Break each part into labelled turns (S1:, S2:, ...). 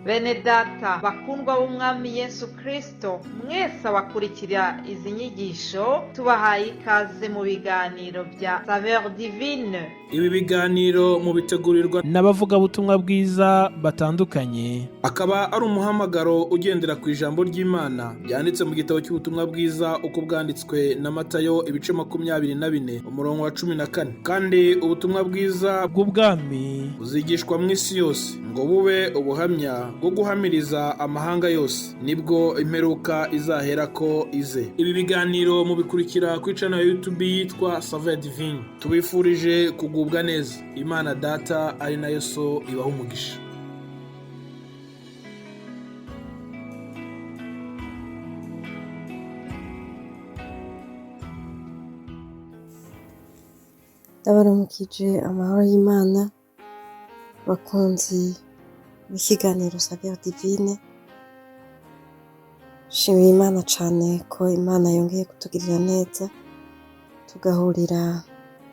S1: Bene data bakundwa b'umwami Yesu Kristo, mwese abakurikira izi nyigisho tubahaye ikaze mu biganiro vya Saveur Divine.
S2: Ibi biganiro mubitegurirwa
S3: n'abavugabutumwa bwiza batandukanye,
S2: akaba ari umuhamagaro ugendera ku ijambo ry'Imana byanditse mu gitabo cy'ubutumwa bwiza uko bwanditswe na Matayo ibice 24 umurongo wa 14. Kandi ubutumwa bwiza
S3: bw'ubwami
S2: buzigishwa mu isi yose ngo bube ubuhamya bwo guhamiriza amahanga yose, nibwo imperuka izaherako ize. Ibi biganiro mubikurikira kuri channel ya YouTube yitwa Saveur Divine. Tubifurije kugubwa neza. Imana Data ari nayo So ibaha umugisha.
S4: Ndabaramukije amahoro y'Imana bakunzi b'ikiganiro Saveur Divine. Shimira Imana cane ko Imana yongeye kutugirira neza tugahurira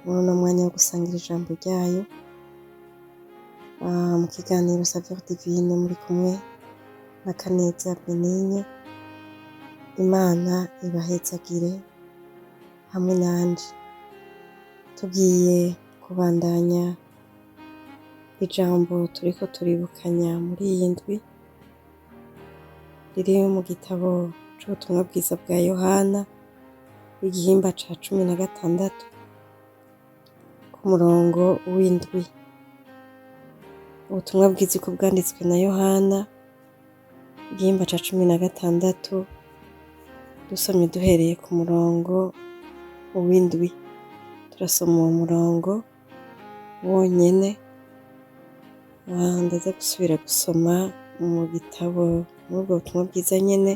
S4: muri uno mwanya wo gusangira ijambo ryayo. Mu kiganiro Saveur Divine muri kumwe na Kaneza Benigne. Imana ibahezagire hamwe nanje. Tugiye kubandanya ijambo turiko turibukanya muri iyi ndwi riri mu gitabo c'ubutumwa bwiza bwa Yohana igihimba ca 16 ku murongo w'indwi. Ubutumwa bwiza uko bwanditswe na Yohana igihimba ca 16 dusomye duhereye ku murongo w'indwi. Turasoma uwo murongo wonyene, ndaza gusubira gusoma mu gitabo muri ubwo butumwa bwiza nyene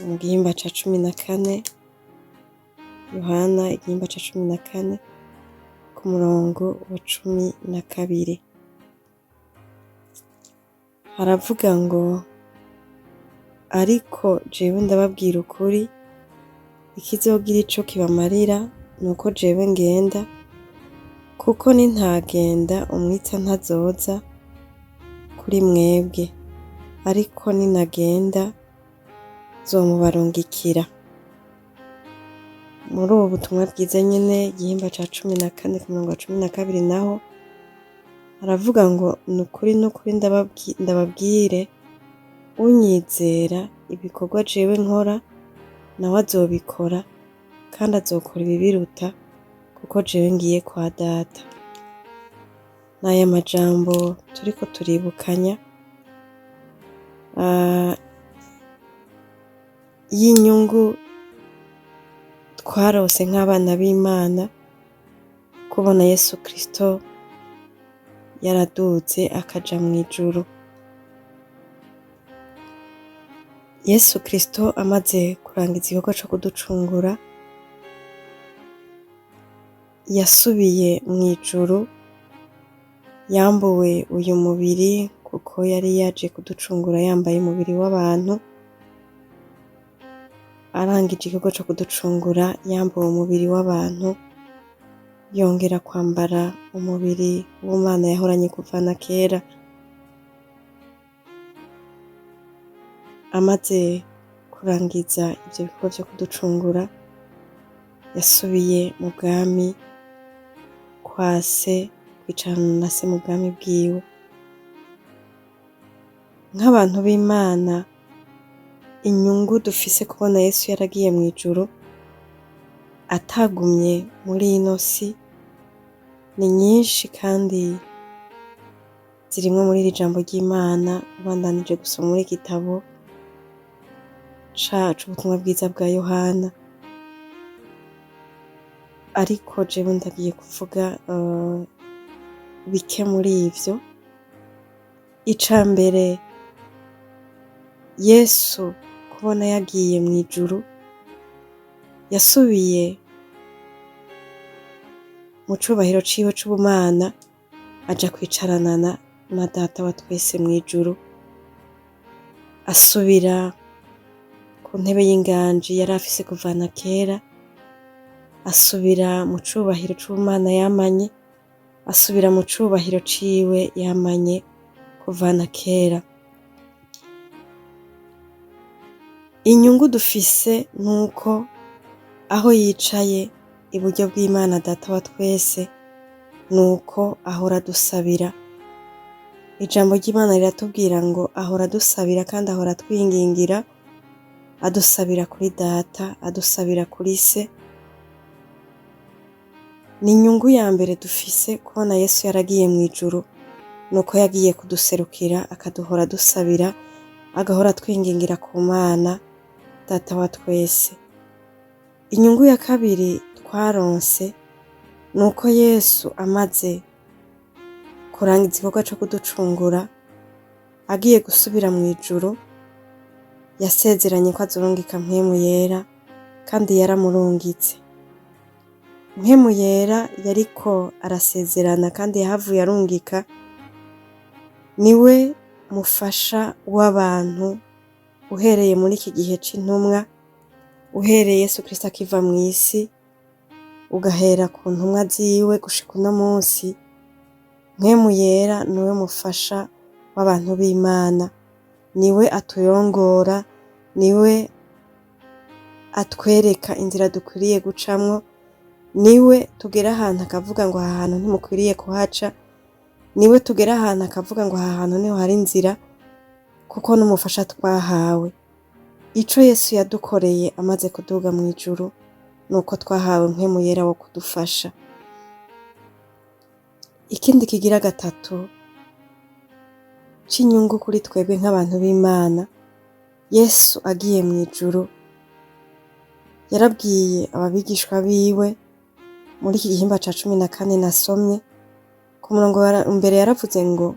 S4: mu gihimba ca 14, Yohana igihimba ca 14 ku murongo wa 12. Haravuga ngo ariko jewe ndababwira ukuri, ikizogira ico kibamarira nuko jewe ngenda, kuko nintagenda umwitsa ntazoza kuri mwebwe, ariko ninagenda nzomubarungikira. Muri ubu butumwa bwiza nyene igihimba ca 14 ku murongo wa 12 naho haravuga ngo nukuri ndababwire, unyizera ibikorwa jewe nkora nawe azobikora, kandi azokora ibibiruta, kuko jewe ngiye kwa Data. N'aya majambo turiko turibukanya y'inyungu twarose nk'abana b'Imana, kubona Yesu Kristo yaraduze akaja mw'ijuru. Yesu Kristo amaze kurangiza igikorwa co kuducungura, yasubiye mw'ijuru, yambuwe uyu mubiri kuko yari yaje kuducungura yambaye umubiri w'abantu. Arangije igikorwa co kuducungura yambuwe umubiri w'abantu, yongera kwambara umubiri w'Imana yahoranye kuva na kera. Amaze kurangiza ivyo bikorwa vyo kuducungura, yasubiye mu bwami kwa Se, kwicarana na Se mu bwami bwiwe. Nk'abantu b'Imana, inyungu dufise kubona Yesu yaragiye mw'ijuru atagumye muri ino si ni nyinshi, kandi zirimwo muri iri jambo ry'Imana. Ubandanije gusoma muri igitabo cacu ubutumwa bwiza bwa Yohana, ariko jewe ndagiye kuvuga bike muri ivyo. Ica mbere, Yesu kubona yagiye mw'ijuru, yasubiye mu cubahiro ciwe c'ubumana, aja kwicarana na Data wa twese mw'ijuru. Asubira ku ntebe y'inganji yari afise kuva na kera, asubira mu cubahiro c'ubumana yamanye, asubira mu cubahiro ciwe yamanye kuva na kera. Inyungu dufise nuko aho yicaye iburyo bw'Imana Data wa twese, nuko ahora adusabira. Ijambo ry'Imana riratubwira ngo ahora adusabira kandi ahora atwingingira, adusabira kuri Data, adusabira kuri Se. Ni inyungu ya mbere dufise kubona Yesu yaragiye mu ijuru, nuko yagiye kuduserukira akaduhora adusabira, agahora atwingingira ku Mana Data wa twese. Inyungu ya kabiri twaronse nuko Yesu amaze kurangiza igikorwa co kuducungura, agiye gusubira mu ijuru, yasezeranye ko azorungika Mpwemu Yera kandi yaramurungitse. Mpwemu Yera yariko arasezerana kandi yahavuye arungika, niwe mufasha w'abantu uhereye muri iki gihe c'intumwa, uhereye Yesu Kristo akiva mw'isi, ugahera ku ntumwa ziwe gushika uno munsi. Mpwemu Yera niwe mufasha w'abantu b'Imana, niwe atuyongora, niwe atwereka inzira dukwiriye gucamwo, niwe tugera ahantu akavuga ngo aha hantu ntimukwiriye kuhaca, niwe tugera ahantu akavuga ngo aha hantu niho hari inzira, kuko n'umufasha twahawe. Ico Yesu yadukoreye amaze kuduga mu ijuru, nuko twahawe Mpwemu Yera wo kudufasha. Ikindi kigira gatatu c'inyungu kuri twebwe nk'abantu b'Imana, Yesu agiye mu ijuru yarabwiye ababigishwa biwe muri iki gihimba ca 14 nasomye ku murongo mbere, yaravuze ngo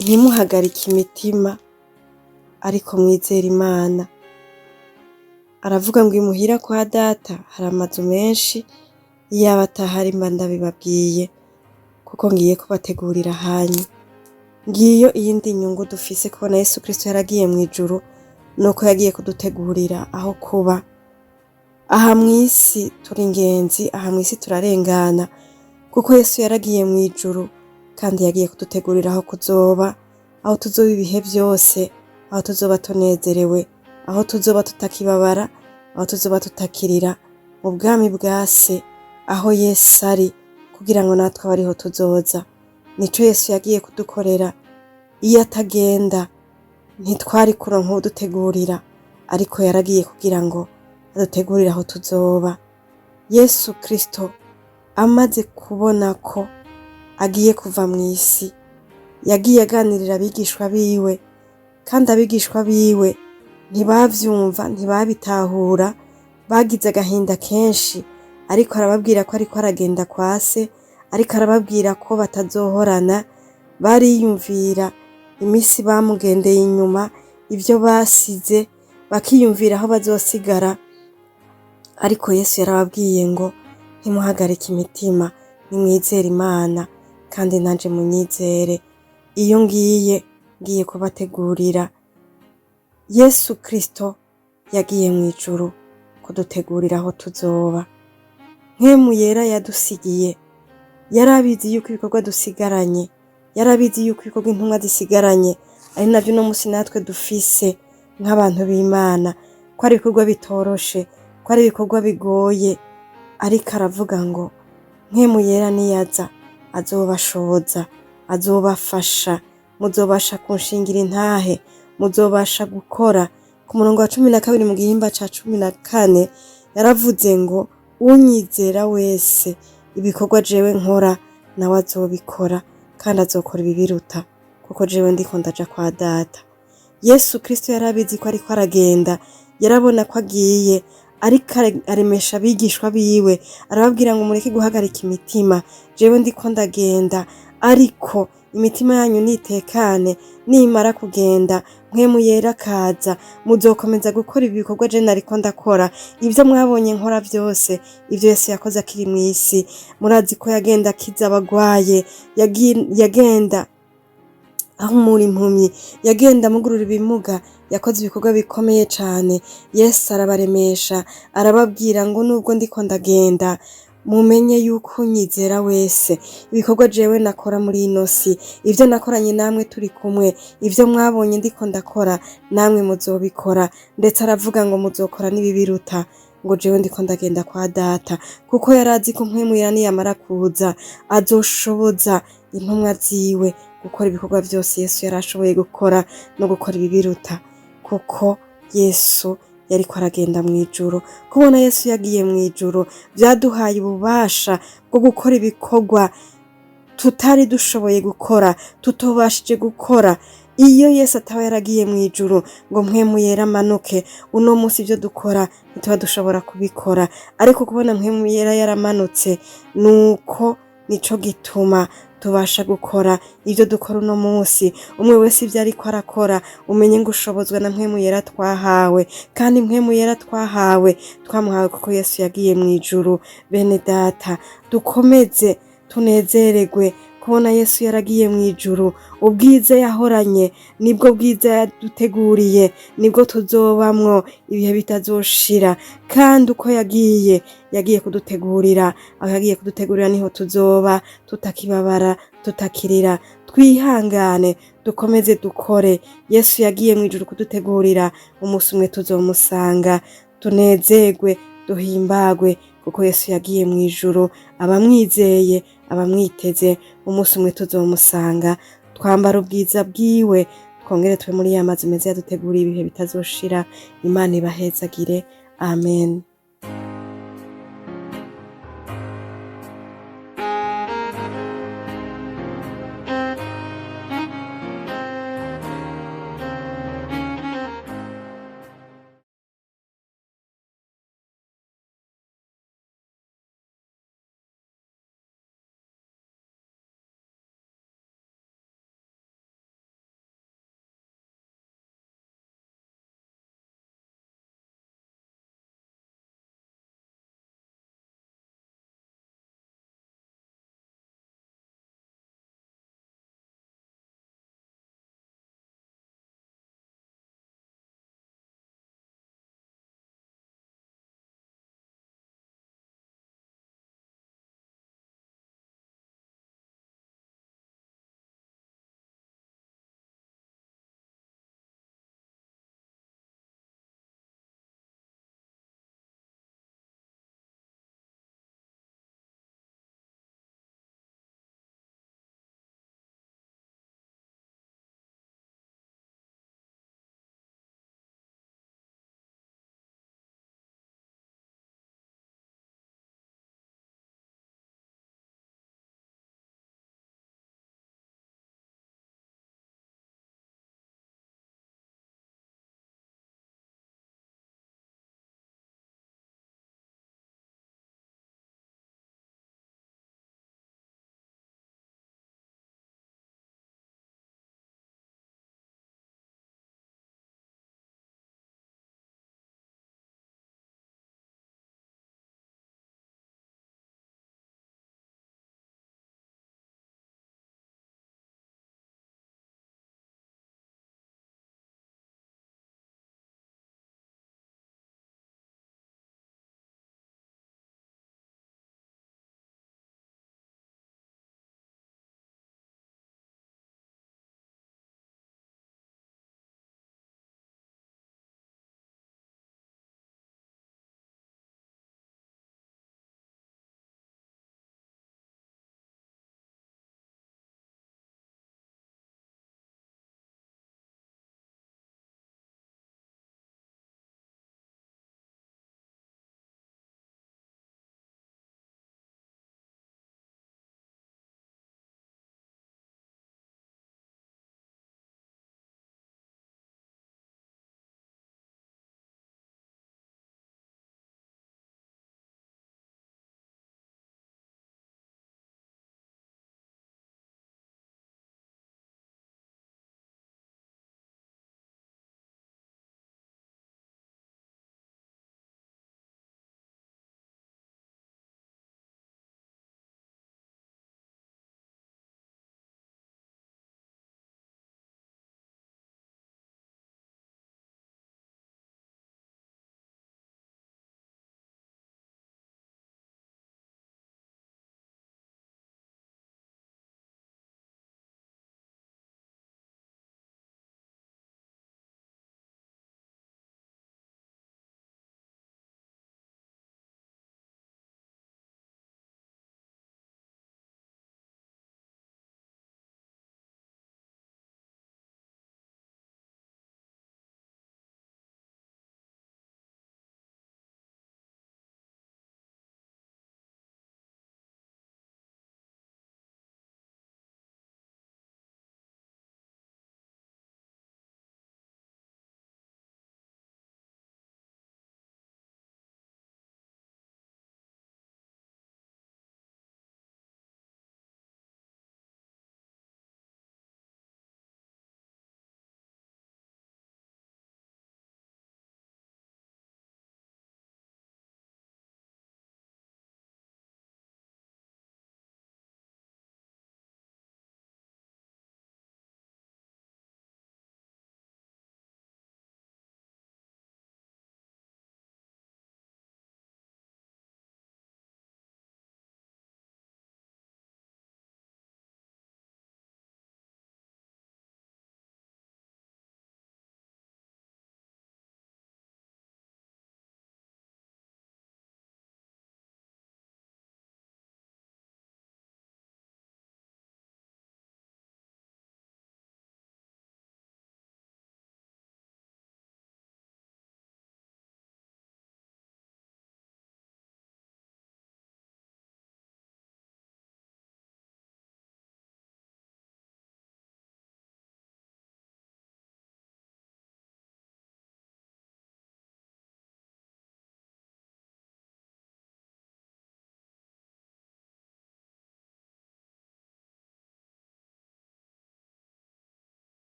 S4: ntimuhagarike imitima ariko mwizere Imana. Aravuga ngo imuhira kwa Data hari amazu menshi, iyaba atahari mba ndabibabwiye, kuko ngiye kubategurira hanyu. Ngiyo iyindi nyungu dufise kubona Yesu Kristo yaragiye mu ijuru, nuko yagiye kudutegurira aho kuba. Aha mw'isi turi ingenzi, aha mw'isi turarengana, kuko Yesu yaragiye mu ijuru kandi yagiye kudutegurira aho kuzoba, aho tuzoba ibihe byose, aho tuzoba tunezerewe, aho tuzoba tutakibabara, aho tuzoba tutakirira, mu bwami bwa Se, aho Yesu ari, kugira ngo natwe abariho tuzoza. Nico Yesu yagiye kudukorera. Iyo atagenda ntitwari kuronka udutegurira, ariko yaragiye kugira ngo adutegurire aho tuzoba. Yesu Kristo amaze kubona ko agiye kuva mw'isi, yagiye aganirira abigishwa biwe, kandi abigishwa biwe ntibavyumva, ntibabitahura, bagize agahinda kenshi, ariko arababwira ko ariko aragenda kwa Se, ariko arababwira ko batazohorana. Bariyumvira imisi bamugendeye inyuma, ivyo basize, bakiyumvira aho bazosigara, ariko Yesu yarababwiye ngo ntimuhagarike imitima, nimwizere Imana kandi nanje munyizere. Iyo ngiye kubategurira. Yesu Kristo yagiye mu ijuru kudutegurira aho tuzoba. Mpwemu Yera yadusigiye, yarabizi yuko ibikorwa dusigaranye, yarabizi yuko ibikorwa intumwa zisigaranye ari navyo no musi natwe dufise nk'abantu b'Imana, ko ari ibikorwa bitoroshe, ko ari ibikorwa bigoye, ariko aravuga ngo Mpwemu Yera niyaza azobashoboza, azobafasha, muzobasha kunshingira intahe, muzobasha gukora. Ku murongo wa 12 mu gihimba ca 14 yaravuze ngo unyizera wese ibikorwa jewe nkora nawe azobikora, kandi azokora ibibiruta, kuko jewe ndiko ndaja kwa Data. Yesu Kristo yarabizi ko ariko aragenda, yarabona ko agiye, ariko aremesha abigishwa biwe, arababwira ngo mureke guhagarika imitima, jewe ndiko ndagenda, ariko imitima yanyu nitekane, nimara kugenda Mpwemu Yera akaza, muzokomeza gukora ibikorwa je nariko ndakora. Ivyo mwabonye nkora vyose, ivyo Yesu yakoze akiri mw'isi. Murazi ko yagenda akiza abagwaye, yagenda ahumura impumyi, yagenda amugurura ibimuga, yakoze ibikorwa bikomeye cane. Yesu arabaremesha, arababwira ngo nubwo ndiko ndagenda, mumenye yuko unyizera wese ibikorwa jewe nakora muri ino si, ivyo nakoranye namwe turi kumwe, ivyo mwabonye ndiko ndakora namwe muzobikora, ndetse aravuga ngo muzokora n'ibibiruta, ngo jewe ndiko ndagenda kwa data, kuko yarazi ko mpwemu yera niyamara kuza azoshoboza intumwa ziwe gukora ibikorwa vyose Yesu yarashoboye gukora no gukora ibibiruta, kuko Yesu yariko aragenda mw'ijuru. Kubona Yesu yagiye mw'ijuru vyaduhaye ububasha bwo gukora ibikorwa tutari dushoboye gukora, tutobashije gukora. Iyo Yesu ataba yaragiye mw'ijuru ngo mpwemu yera amanuke, uno musi ivyo dukora ntituba dushobora kubikora, ariko kubona mpwemu yera yaramanutse nuko nico gituma tubasha gukora ivyo dukora uno musi. Umwe wese ivyo ariko arakora umenye ngo ushobozwa na mpwemu yera twahawe, kandi mpwemu yera twamuhawe kuko Yesu yagiye mw'ijuru. Bene data, dukomeze tunezererwe kubona Yesu yaragiye mw'ijuru. Ubwiza yahoranye nibwo bwiza yaduteguriye, nibwo tuzobamwo ibihe bitazoshira, kandi uko yagiye kudutegurira, aho yagiye kudutegurira niho tuzoba tutakibabara, tutakirira. Twihangane dukomeze dukore. Yesu yagiye mw'ijuru kudutegurira, umunsi umwe tuzomusanga. Tunezerwe, duhimbagwe kuko Yesu yagiye mw'ijuru. Abamwizeye, abamwiteze, umunsi umwe tuzomusanga. Twambara ubwiza bwiwe, twongere tube muri ya mazu meza yaduteguriye ibihe bitazoshira. Imana ibahezagire. Amen.